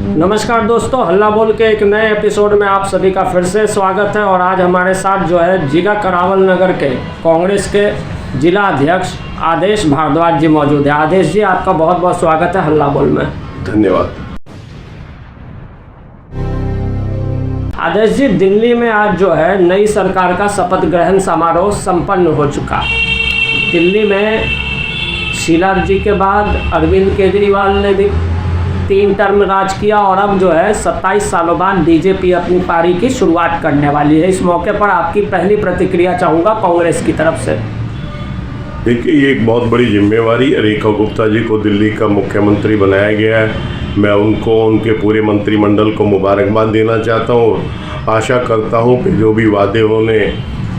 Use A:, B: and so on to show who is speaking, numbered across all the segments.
A: नमस्कार दोस्तों, हल्ला बोल के एक नए एपिसोड में आप सभी का फिर से स्वागत है। और आज हमारे साथ जो है जिला करावल नगर के कांग्रेस के जिला अध्यक्ष आदेश भारद्वाज जी मौजूद है। आदेश जी, आपका बहुत बहुत स्वागत है हल्ला बोल में।
B: धन्यवाद।
A: आदेश जी, दिल्ली में आज जो है नई सरकार का शपथ ग्रहण समारोह संपन्न हो चुका। दिल्ली में शीला जी के बाद अरविंद केजरीवाल ने भी 3 टर्म राज किया और अब जो है 27 सालों बाद बीजेपी अपनी पारी की शुरुआत करने वाली है। इस मौके पर आपकी पहली प्रतिक्रिया चाहूँगा कांग्रेस की तरफ से।
B: देखिए, ये एक बहुत बड़ी जिम्मेवारी है। रेखा गुप्ता जी को दिल्ली का मुख्यमंत्री बनाया गया है। मैं उनको, उनके पूरे मंत्रिमंडल को मुबारकबाद देना चाहता हूँ। आशा करता हूँ कि जो भी वादे उन्होंने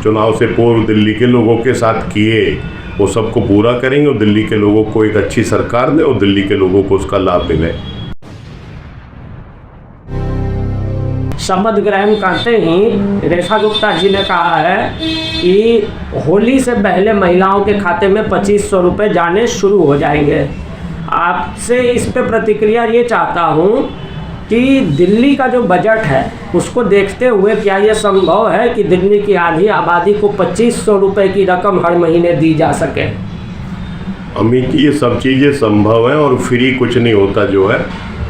B: चुनाव से पूर्व दिल्ली के लोगों के साथ किए वो सबको पूरा करेंगे और दिल्ली के लोगों को एक अच्छी सरकार दे और दिल्ली के लोगों को उसका लाभ मिले।
A: शपथ ग्रहण करते ही रेखा गुप्ता जी ने कहा है कि होली से पहले महिलाओं के खाते में 2500 रुपये जाने शुरू हो जाएंगे। आपसे इस पे प्रतिक्रिया ये चाहता हूँ कि दिल्ली का जो बजट है उसको देखते हुए क्या ये संभव है कि दिल्ली की आधी आबादी को 2500 रुपये की रकम हर महीने दी जा सके?
B: अमित, ये सब चीज़ें संभव हैं और फ्री कुछ नहीं होता। जो है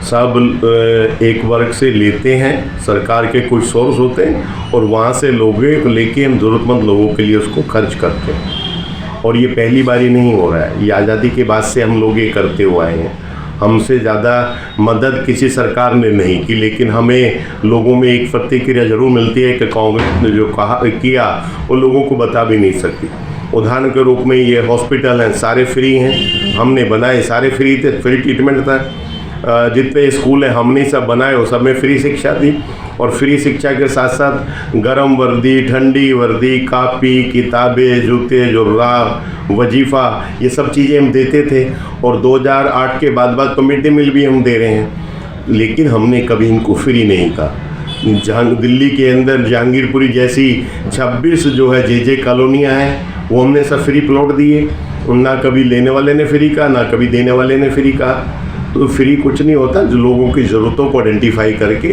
B: सब एक वर्ग से लेते हैं, सरकार के कुछ सोर्स होते हैं और वहाँ से लोगों को लेके हम ज़रूरतमंद लोगों के लिए उसको खर्च करते हैं। और ये पहली बारी नहीं हो रहा है, ये आज़ादी के बाद से हम लोग ये करते हुए आए हैं। हमसे ज़्यादा मदद किसी सरकार ने नहीं की, लेकिन हमें लोगों में एक प्रतिक्रिया ज़रूर मिलती है कि कांग्रेस ने जो किया वो लोगों को बता भी नहीं सकती। उदाहरण के रूप में ये हॉस्पिटल हैं, सारे फ्री हैं, हमने बनाए, सारे फ्री थे, फ्री ट्रीटमेंट था। जितने स्कूल हैं हमने सब बनाए, वो सब में फ्री शिक्षा दी। और फ्री शिक्षा के साथ साथ गर्म वर्दी, ठंडी वर्दी, कापी, किताबें, जूते, जुर्राब, वजीफ़ा, ये सब चीज़ें हम देते थे। और 2008 के बाद तो मिड डे मील भी हम दे रहे हैं, लेकिन हमने कभी इनको फ्री नहीं कहा। दिल्ली के अंदर जहांगीरपुरी जैसी 26 जो है जे कॉलोनियाँ हैं, वो हमने सब फ्री प्लॉट दिए। ना कभी लेने वाले ने फ्री कहा, ना कभी देने वाले ने फ्री कहा। तो फ्री कुछ नहीं होता, जो लोगों की ज़रूरतों को आइडेंटिफाई करके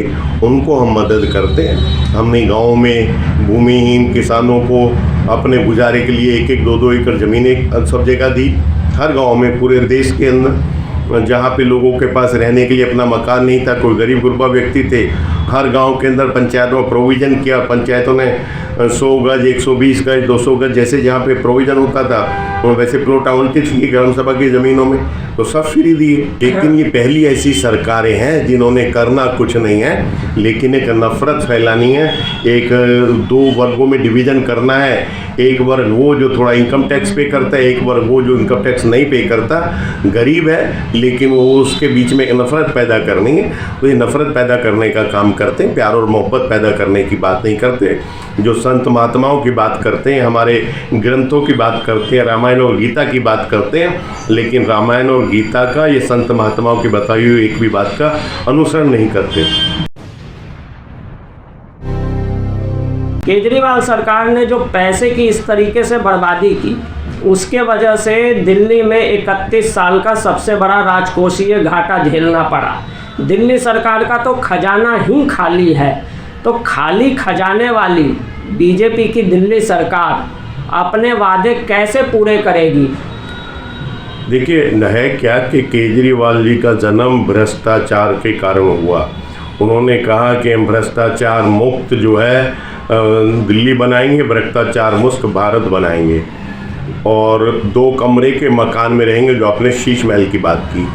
B: उनको हम मदद करते हैं। हमने गाँव में भूमिहीन किसानों को अपने गुजारे के लिए 1-1, 2-2 एकड़ ज़मीनें सब जगह दी। हर गांव में, पूरे देश के अंदर जहाँ पे लोगों के पास रहने के लिए अपना मकान नहीं था, कोई गरीब गुरबा व्यक्ति थे, हर गांव के अंदर पंचायतों में प्रोविज़न किया। पंचायतों ने 100 गज, 120 गज, 200 गज जैसे जहाँ पे प्रोविज़न होता था वैसे प्लॉट आवंटित किए ग्राम सभा की ज़मीनों में, तो सब फ्री दिए। लेकिन ये पहली ऐसी सरकारें हैं जिन्होंने करना कुछ नहीं है, लेकिन एक नफ़रत फैलानी है, एक 2 वर्गों में डिवीज़न करना है। एक वर्ग वो जो थोड़ा इनकम टैक्स पे करता है, एक वर्ग वो जो इनकम टैक्स नहीं पे करता, गरीब है लेकिन वो उसके बीच में एक नफ़रत पैदा करनी है। तो ये नफ़रत पैदा करने का काम करते हैं, प्यार और मोहब्बत पैदा करने की बात नहीं करते। जो संत महात्माओं की बात करते हैं, हमारे ग्रंथों की बात करते हैं, रामायण और गीता की बात करते हैं, लेकिन रामायण और गीता का, ये संत महात्माओं की बताई हुई एक भी बात का अनुसरण नहीं करते।
A: केजरीवाल सरकार ने जो पैसे की इस तरीके से बर्बादी की, उसके वजह से दिल्ली में 31 साल का सबसे बड़ा राजकोषीय घाटा झेलना पड़ा। दिल्ली सरकार का तो खजाना ही खाली है, तो खाली खजाने वाली बीजेपी की दिल्ली सरकार अपने वादे कैसे पूरे करेगी?
B: देखिए, है क्या कि केजरीवाल जी का जन्म भ्रष्टाचार के कारण हुआ। उन्होंने कहा कि हम भ्रष्टाचार मुक्त जो है दिल्ली बनाएंगे, भ्रष्टाचार मुक्त भारत बनाएंगे, और 2 कमरे के मकान में रहेंगे। जो आपने शीश महल की बात की,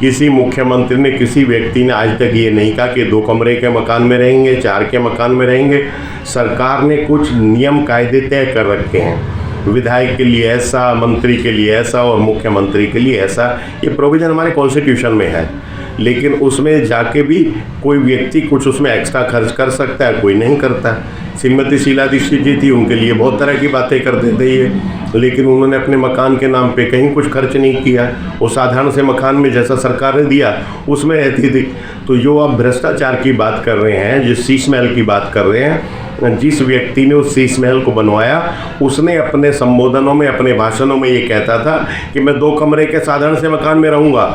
B: किसी मुख्यमंत्री ने, किसी व्यक्ति ने आज तक ये नहीं कहा कि 2 कमरे के मकान में रहेंगे, 4 के मकान में रहेंगे। सरकार ने कुछ नियम कायदे तय कर रखे हैं, विधायक के लिए ऐसा, मंत्री के लिए ऐसा और मुख्यमंत्री के लिए ऐसा। ये प्रोविज़न हमारे कॉन्स्टिट्यूशन में है, लेकिन उसमें जाके भी कोई व्यक्ति कुछ उसमें एक्स्ट्रा खर्च कर सकता है, कोई नहीं करता। श्रीमती शीला दीक्षित जी थी, उनके लिए बहुत तरह की बातें करते थे ये, लेकिन उन्होंने अपने मकान के नाम पे कहीं कुछ खर्च नहीं किया। वो साधारण से मकान में जैसा सरकार ने दिया उसमें रहती थी। तो जो आप भ्रष्टाचार की बात कर रहे हैं, जिस शीश महल की बात कर रहे हैं, जिस व्यक्ति ने उस शीश महल को बनवाया उसने अपने संबोधनों में, अपने भाषणों में ये कहता था कि मैं 2 कमरे के साधारण से मकान में रहूँगा,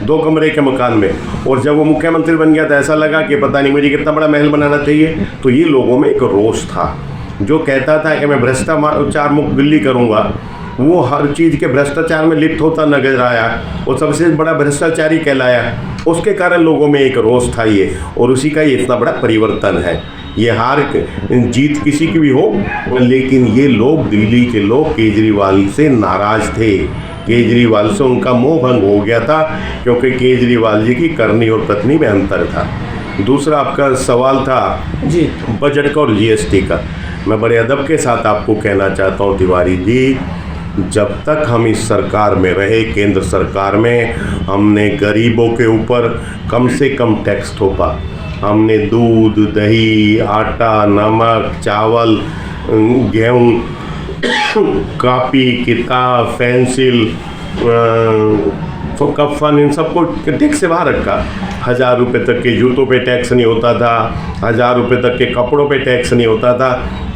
B: 2 कमरे के मकान में। और जब वो मुख्यमंत्री बन गया तो ऐसा लगा कि पता नहीं मुझे कितना बड़ा महल बनाना चाहिए। तो ये लोगों में एक रोष था। जो कहता था कि मैं भ्रष्टाचार मुक्त दिल्ली करूँगा, वो हर चीज़ के भ्रष्टाचार में लिप्त होता नजर आया और सबसे बड़ा भ्रष्टाचारी कहलाया। उसके कारण लोगों में एक रोष था ये, और उसी का ये इतना बड़ा परिवर्तन है। ये हार जीत किसी की भी हो, लेकिन ये लोग, दिल्ली के लोग केजरीवाल से नाराज़ थे। केजरीवाल से उनका मोह भंग हो गया था, क्योंकि केजरीवाल जी की करनी और पत्नी में अंतर था। दूसरा आपका सवाल था
A: जी
B: बजट का और जीएसटी का। मैं बड़े अदब के साथ आपको कहना चाहता हूँ तिवारी जी, जब तक हम इस सरकार में रहे, केंद्र सरकार में, हमने गरीबों के ऊपर कम से कम टैक्स थोपा। हमने दूध, दही, आटा, नमक, चावल, गेहूँ, कॉपी, किताब, पेंसिल, कफन, इन सबको टैक्स से बाहर रखा। 1000 रुपये तक के जूतों पे टैक्स नहीं होता था, 1000 रुपये तक के कपड़ों पे टैक्स नहीं होता था,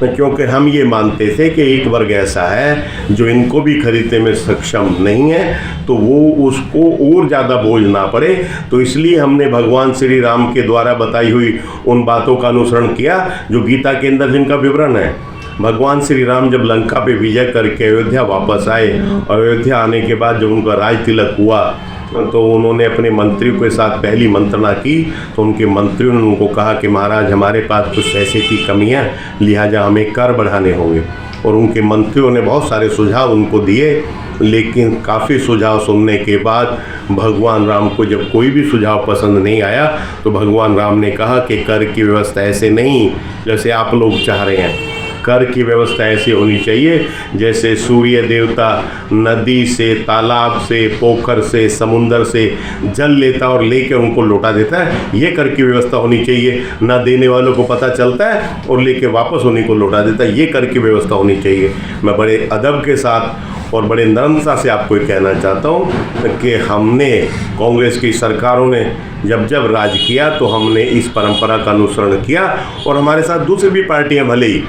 B: क्योंकि हम ये मानते थे कि एक वर्ग ऐसा है जो इनको भी खरीदने में सक्षम नहीं है, तो वो उसको और ज़्यादा बोझ ना पड़े। तो इसलिए हमने भगवान श्री राम के द्वारा बताई हुई उन बातों का अनुसरण किया जो गीता के अंदर जिनका विवरण है। भगवान श्री राम जब लंका पे विजय करके अयोध्या वापस आए, अयोध्या आने के बाद जब उनका राज तिलक हुआ तो उन्होंने अपने मंत्रियों के साथ पहली मंत्रणा की। तो उनके मंत्रियों ने उनको कहा कि महाराज, हमारे पास कुछ पैसे की कमियाँ, लिहाजा हमें कर बढ़ाने होंगे। और उनके मंत्रियों ने बहुत सारे सुझाव उनको दिए, लेकिन काफ़ी सुझाव सुनने के बाद भगवान राम को जब कोई भी सुझाव पसंद नहीं आया तो भगवान राम ने कहा कि कर की व्यवस्था ऐसे नहीं जैसे आप लोग चाह रहे हैं। कर की व्यवस्था ऐसी होनी चाहिए जैसे सूर्य देवता नदी से, तालाब से, पोखर से, समुंदर से जल लेता और लेकर उनको लौटा देता है। ये कर की व्यवस्था होनी चाहिए। ना देने वालों को पता चलता है और लेके वापस उन्हीं को लौटा देता है। ये कर की व्यवस्था होनी चाहिए। मैं बड़े अदब के साथ और बड़े नम्रता से आपको ये कहना चाहता हूँ कि हमने, कांग्रेस की सरकारों ने जब जब राज किया तो हमने इस परंपरा का अनुसरण किया। और हमारे साथ दूसरी भी पार्टियाँ भले ही,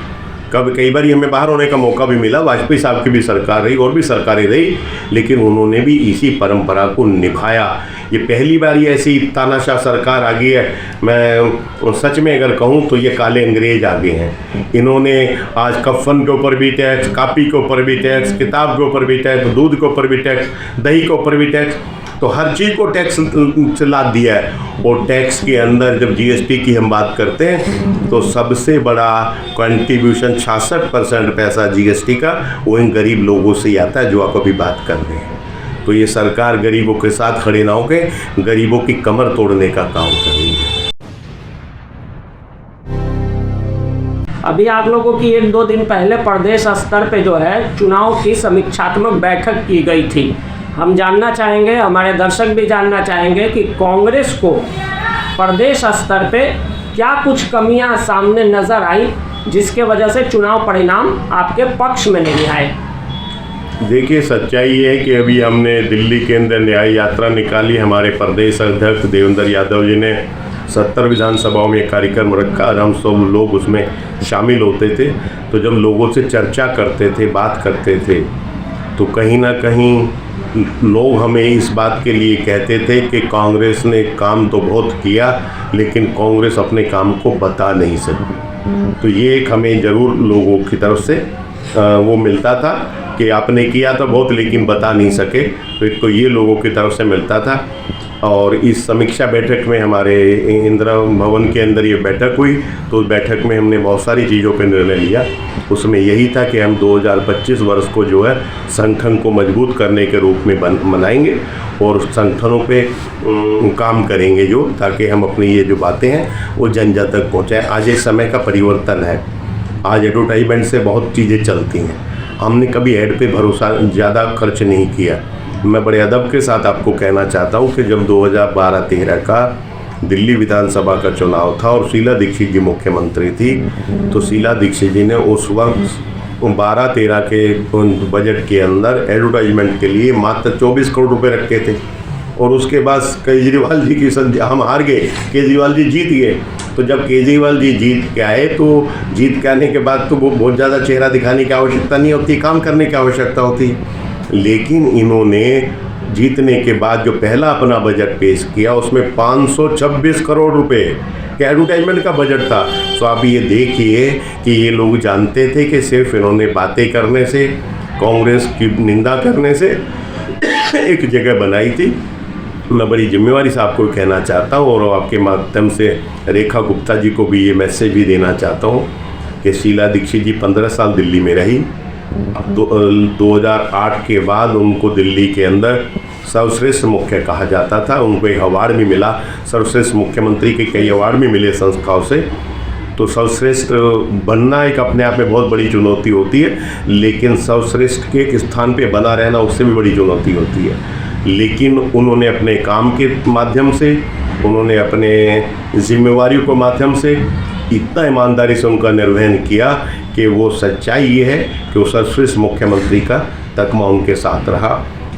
B: कई बार हमें बाहर होने का मौका भी मिला, वाजपेयी साहब की भी सरकार रही और भी सरकारें रही, लेकिन उन्होंने भी इसी परंपरा को निभाया। ये पहली बार ये ऐसी तानाशाह सरकार आ गई है। मैं सच में अगर कहूँ तो ये काले अंग्रेज आ गए हैं। इन्होंने आज कफन के ऊपर भी टैक्स, कापी के ऊपर भी टैक्स, किताब के ऊपर भी टैक्स, दूध के ऊपर भी टैक्स, दही के ऊपर भी टैक्स, तो हर चीज़ को टैक्स लाद दिया है। और टैक्स के अंदर जब जीएसटी की हम बात करते हैं तो सबसे बड़ा कंट्रीब्यूशन 66% पैसा जीएसटी का वो इन गरीब लोगों से ही आता है जो आप अभी बात कर रहे हैं। तो ये सरकार गरीबों के साथ खड़े ना होकर गरीबों की कमर तोड़ने का काम कर रही है।
A: अभी आप लोगों की 1-2 दिन पहले प्रदेश स्तर पे जो है चुनाव की समीक्षात्मक बैठक की गई थी। हम जानना चाहेंगे, हमारे दर्शक भी जानना चाहेंगे कि कांग्रेस को प्रदेश स्तर पे क्या कुछ कमियां सामने नज़र आई जिसके वजह से चुनाव परिणाम आपके पक्ष में नहीं आए।
B: देखिए, सच्चाई ये है कि अभी हमने दिल्ली के अंदर न्याय यात्रा निकाली। हमारे प्रदेश अध्यक्ष देवेंद्र यादव जी ने 70 विधानसभाओं में एक कार्यक्रम रखा और हम सब लोग उसमें शामिल होते थे। तो जब लोगों से चर्चा करते थे, बात करते थे, तो कहीं ना कहीं लोग हमें इस बात के लिए कहते थे कि कांग्रेस ने काम तो बहुत किया लेकिन कांग्रेस अपने काम को बता नहीं सकी। तो ये एक हमें ज़रूर लोगों की तरफ से वो मिलता था कि आपने किया तो बहुत लेकिन बता नहीं सके। तो एक तो ये लोगों की तरफ से मिलता था। और इस समीक्षा बैठक में हमारे इंदिरा भवन के अंदर ये बैठक हुई, तो उस बैठक में हमने बहुत सारी चीज़ों पर निर्णय लिया। उसमें यही था कि हम 2025 वर्ष को जो है संगठन को मजबूत करने के रूप में मनाएंगे और संगठनों पे काम करेंगे जो, ताकि हम अपनी ये जो बातें हैं वो जन जन तक पहुँचाएँ। आज ये समय का परिवर्तन है। आज एडवर्टाइजमेंट से बहुत चीज़ें चलती हैं। हमने कभी ऐड पे भरोसा ज़्यादा खर्च नहीं किया। मैं बड़े अदब के साथ आपको कहना चाहता हूँ कि जब 2012-13 का दिल्ली विधानसभा का चुनाव था और शीला दीक्षित जी मुख्यमंत्री थी। तो शीला दीक्षित जी ने उस वक्त 12-13 के बजट के अंदर एडवर्टाइजमेंट के लिए मात्र 24 करोड़ रुपए रखे थे। और उसके बाद केजरीवाल जी की संध्या, हम हार गए, केजरीवाल जी जीत गए। तो जब केजरीवाल जी जीत के आए तो जीत के आने के बाद तो वो बहुत ज़्यादा चेहरा दिखाने की आवश्यकता नहीं होती, काम करने की आवश्यकता होती। लेकिन इन्होंने जीतने के बाद जो पहला अपना बजट पेश किया उसमें 526 करोड़ रुपए के एडवर्टाइजमेंट का बजट था। तो आप ये देखिए कि ये लोग जानते थे कि सिर्फ इन्होंने बातें करने से, कांग्रेस की निंदा करने से एक जगह बनाई थी। मैं बड़ी जिम्मेवारी से आपको कहना चाहता हूँ और आपके माध्यम से रेखा गुप्ता जी को भी ये मैसेज भी देना चाहता हूँ कि शीला दीक्षित जी 15 साल दिल्ली में रही। 2008 के बाद उनको दिल्ली के अंदर सर्वश्रेष्ठ मुख्य कहा जाता था। उनको एक अवार्ड भी मिला, सर्वश्रेष्ठ मुख्यमंत्री के कई अवार्ड भी मिले संस्थाओं से। तो सर्वश्रेष्ठ बनना एक अपने आप में बहुत बड़ी चुनौती होती है, लेकिन सर्वश्रेष्ठ के एक स्थान पे बना रहना उससे भी बड़ी चुनौती होती है। लेकिन उन्होंने अपने काम के माध्यम से, उन्होंने अपने जिम्मेवारियों के माध्यम से इतना ईमानदारी से उनका निर्वहन किया कि वो सच्चाई ये है कि वो सर्वश्रेष्ठ मुख्यमंत्री का तकमा उनके साथ रहा।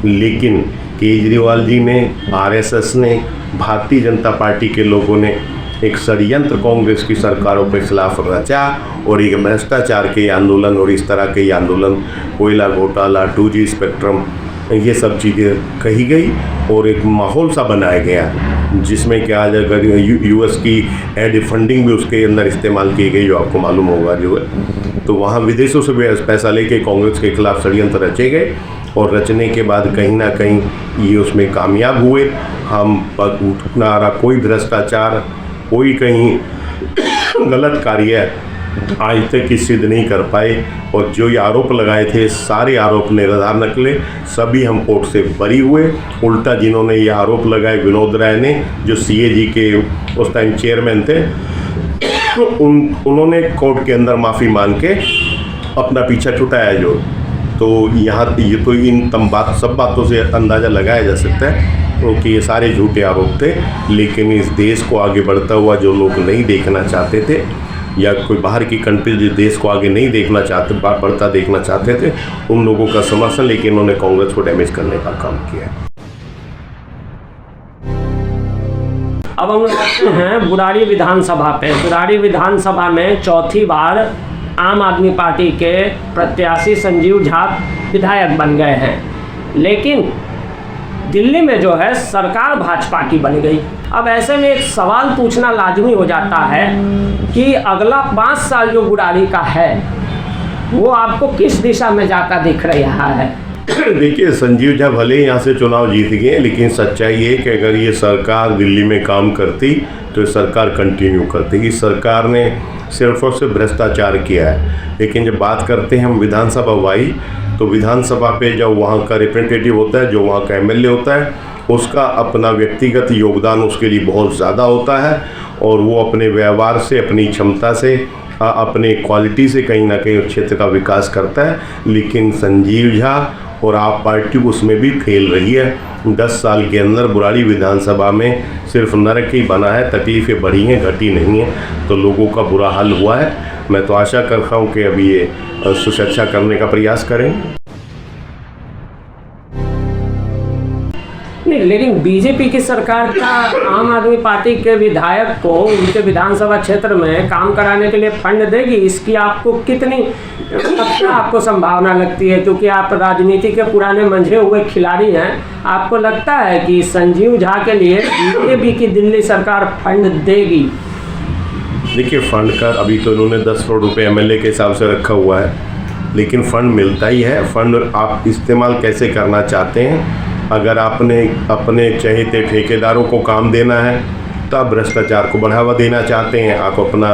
B: लेकिन केजरीवाल जी ने, आरएसएस ने, भारतीय जनता पार्टी के लोगों ने एक षड्यंत्र कांग्रेस की सरकारों के खिलाफ रचा और एक भ्रष्टाचार के आंदोलन और इस तरह के आंदोलन, कोयला घोटाला, 2G स्पेक्ट्रम, ये सब चीज़ें कही गई और एक माहौल सा बनाया गया जिसमें कि आज अगर यूएस की एड फंडिंग भी उसके अंदर इस्तेमाल की गई, जो आपको मालूम होगा जो है। तो वहाँ विदेशों से भी पैसा लेके कांग्रेस के खिलाफ षड्यंत्र रचे गए और रचने के बाद कहीं ना कहीं ये उसमें कामयाब हुए। हम ना कोई भ्रष्टाचार, कोई कहीं गलत कार्य आज तक की सिद्ध नहीं कर पाए और जो ये आरोप लगाए थे सारे आरोप निराधार निकले, सभी हम कोर्ट से बरी हुए। उल्टा जिन्होंने ये आरोप लगाए, विनोद राय ने, जो CAG के उस टाइम चेयरमैन थे, उन्होंने कोर्ट के अंदर माफ़ी मांग के अपना पीछा छुटाया। जो तो यहाँ ये तो इन सब बातों से अंदाज़ा लगाया जा सकता है क्योंकि ये सारे झूठे आरोप थे। लेकिन इस देश को आगे बढ़ता हुआ जो लोग नहीं देखना चाहते थे या कोई बाहर की कंट्री जिस देश को आगे नहीं देखना चाहते, बढ़ता देखना चाहते थे, उन लोगों का समर्थन लेकिन उन्होंने कांग्रेस को डैमेज करने का काम किया।
A: अब हम लोग हैं बुराड़ी विधानसभा पे। बुराड़ी विधानसभा में चौथी बार आम आदमी पार्टी के प्रत्याशी संजीव झा विधायक बन गए हैं, लेकिन दिल्ली में जो है सरकार भाजपा की बन गई। अब ऐसे में एक सवाल पूछना लाजमी हो जाता है कि अगला 5 साल जो बुराड़ी का है वो आपको किस दिशा में जाता दिख रहा है?
B: देखिए, संजीव झा भले यहाँ से चुनाव जीत गए, लेकिन सच्चाई ये कि अगर ये सरकार दिल्ली में काम करती तो ये सरकार कंटिन्यू करती। इस सरकार ने सिर्फ और सिर्फ भ्रष्टाचार किया है। लेकिन जब बात करते हैं हम विधानसभा वाई, तो विधानसभा पे जब वहाँ का रिप्रेजेंटेटिव होता है, जो वहाँ का MLA होता है, उसका अपना व्यक्तिगत योगदान उसके लिए बहुत ज़्यादा होता है और वो अपने व्यवहार से, अपनी क्षमता से, अपने क्वालिटी से कहीं ना कहीं उस क्षेत्र का विकास करता है। लेकिन संजीव झा और आप पार्टी उसमें भी फेल रही है। 10 साल के अंदर बुराड़ी विधानसभा में सिर्फ नरक ही बना है, तकलीफ़ें बढ़ी हैं, घटी नहीं हैं। तो लोगों का बुरा हाल हुआ है। मैं तो आशा करता हूँ कि अभी ये सुरक्षा करने का प्रयास करें।
A: नहीं, लेकिन बीजेपी की सरकार का आम आदमी पार्टी के विधायक को उनके विधानसभा क्षेत्र में काम कराने के लिए फंड देगी, इसकी आपको कितनी आपको संभावना लगती है? क्योंकि आप राजनीति के पुराने मंझे हुए खिलाड़ी हैं, आपको लगता है कि संजीव झा के लिए बीजेपी की दिल्ली सरकार फंड देगी?
B: देखिए, फंड का अभी तो इन्होंने 10 करोड़ रुपये MLA के हिसाब से रखा हुआ है, लेकिन फ़ंड मिलता ही है। फ़ंड आप इस्तेमाल कैसे करना चाहते हैं? अगर आपने अपने चहेते ठेकेदारों को काम देना है तो आप भ्रष्टाचार को बढ़ावा देना चाहते हैं, आप अपना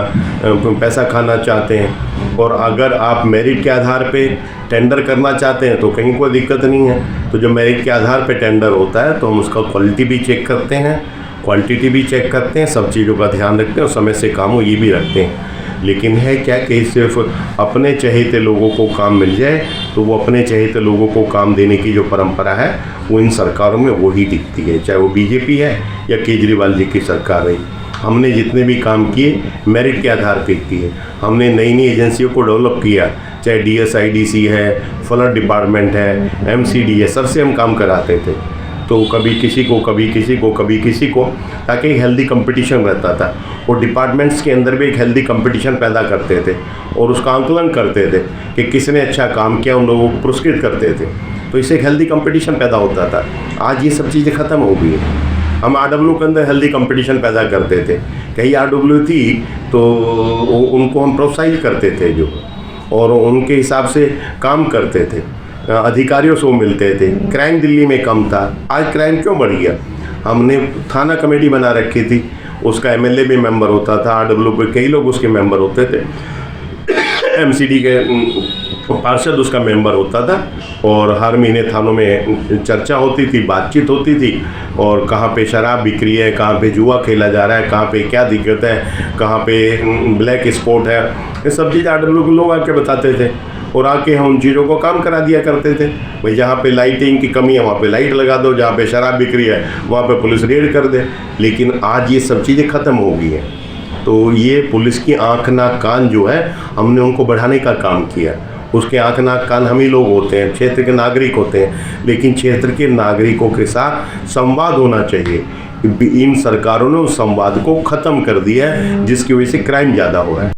B: पैसा खाना चाहते हैं। और अगर आप मेरिट के आधार पे टेंडर करना चाहते हैं तो कहीं कोई दिक्कत नहीं है। तो जब मेरिट के आधार पे टेंडर होता है तो हम उसका क्वालिटी भी चेक करते हैं, क्वांटिटी भी चेक करते हैं, सब चीज़ों का ध्यान रखते हैं और समय से काम हो ये भी रखते हैं। लेकिन है क्या कि सिर्फ अपने चहेते लोगों को काम मिल जाए तो वो अपने चहेते लोगों को काम देने की जो परंपरा है वो इन सरकारों में वही दिखती है, चाहे वो बीजेपी है या केजरीवाल जी की सरकार है। हमने जितने भी काम किए मेरिट के आधार पे किए। हमने नई नई एजेंसियों को डेवलप किया, चाहे DSIDC है, फ्लड डिपार्टमेंट है, MCD है, सबसे हम काम कराते थे। तो कभी किसी को, कभी किसी को, कभी किसी को, ताकि एक हेल्दी कंपटीशन रहता था। और डिपार्टमेंट्स के अंदर भी एक हेल्दी कंपटीशन पैदा करते थे और उसका आंकलन करते थे कि किसने अच्छा काम किया, उन लोगों को पुरस्कृत करते थे। तो इससे एक हेल्दी कंपटीशन पैदा होता था। आज ये सब चीज़ें ख़त्म हो गई हैं। हम RW के अंदर हेल्दी कंपटीशन पैदा करते थे। कहीं RW थी तो उनको हम प्रोत्साहित करते थे जो, और उनके हिसाब से काम करते थे, अधिकारियों से मिलते थे। क्राइम दिल्ली में कम था, आज क्राइम क्यों बढ़ गया? हमने थाना कमेटी बना रखी थी, उसका MLA भी मेंबर होता था, RW के कई लोग उसके मेंबर होते थे, MCD के पार्षद उसका मेंबर होता था, और हर महीने थानों में चर्चा होती थी, बातचीत होती थी, और कहाँ पे शराब बिक्री है, कहाँ पे जुआ खेला जा रहा है, कहाँ पे क्या दिक्कत है, कहाँ पे ब्लैक स्पॉट है, ये सब चीज़ RW के लोग आके बताते थे, और आके हम उन चीज़ों को काम करा दिया करते थे। भाई जहाँ पे लाइटिंग की कमी है वहाँ पे लाइट लगा दो, जहाँ पे शराब बिक्री है वहाँ पे पुलिस रेड कर दे। लेकिन आज ये सब चीज़ें ख़त्म हो गई हैं। तो ये पुलिस की आँख नाक कान जो है, हमने उनको बढ़ाने का काम किया। उसके आँख नाक कान हम ही लोग होते हैं, क्षेत्र के नागरिक होते हैं, लेकिन क्षेत्र के नागरिकों के साथ संवाद होना चाहिए। इन सरकारों ने उस संवाद को ख़त्म कर दिया है, जिसकी वजह से क्राइम ज़्यादा हो रहा है।